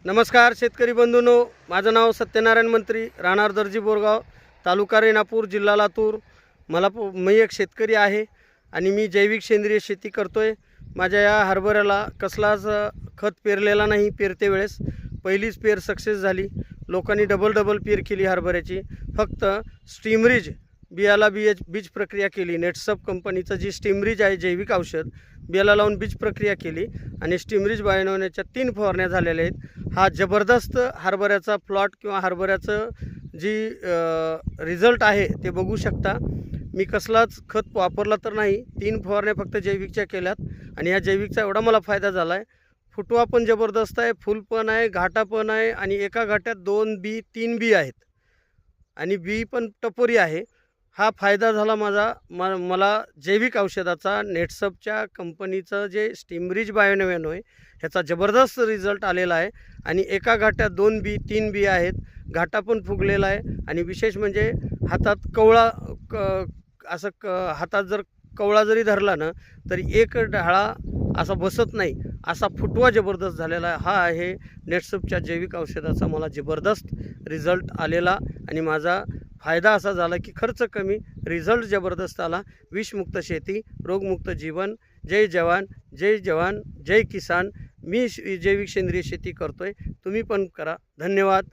नमस्कार शेतकरी बंधूंनो, माझं नाव सत्यनारायण मंत्री, राहणार दर्जी बोरगाव, तालुका रेणापूर, जिल्हा लातूर। मी एक शेतकरी आहे आणि मी जैविक सेंद्रिय शेती करतोय। माझ्या या हरभऱ्याला कसलाच खत पेरलेला नाही। पेरते वेळेस पहिलीच पेर सक्सेस झाली। लोकांनी डबल पेर केली हरभऱ्याची। फक्त स्टीमरीज बियाला बीज प्रक्रिया केली। नेटसप कंपनीचं जी स्टीमरीज आहे जैविक औषध, बियाला लावून बीज प्रक्रिया केली आणि स्टीमरीज बनवण्याच्या 3 फवारण्या झालेल्या आहेत। हा जबरदस्त हरभऱ्याचा प्लॉट किंवा हरभऱ्याचं जी रिझल्ट आहे ते बघू शकता। मी कसलाच खत वापरला तर नाही, 3 फवारण्या फक्त जैविकच्या केल्यात आणि ह्या जैविकचा एवढा मला फायदा झाला आहे। फुटवा पण जबरदस्त आहे, फुल पण आहे, घाटा पण आहे आणि एका घाट्यात 2 बी 3 बी आहेत आणि बी पण टपोरी आहे। हा फायदा झाला मला जैविक औषधाचा। नेटसपच्या कंपनीचं जे स्टीमरीज बायोनॅनो आहे ह्याचा जबरदस्त रिझल्ट आलेला आहे आणि एका घाट्यात 2 बी 3 बी आहेत। घाटा पण फुगलेला आहे आणि विशेष म्हणजे हातात कवळा हातात जर कवळा जरी धरला ना तरी एक ढाळा असा बसत नाही, असा फुटवा जबरदस्त झालेला आहे। हा आहे नेटसपच्या जैविक औषधाचा मला जबरदस्त रिझल्ट आलेला आणि माझा फायदा असा झाला की खर्च कमी, रिझल्ट जबरदस्त आला। विषमुक्त शेती, रोगमुक्त जीवन। जय जवान, जय जवान, जय किसान। मी जैविक सेंद्रिय शेती करतोय, तुम्ही पण करा। धन्यवाद।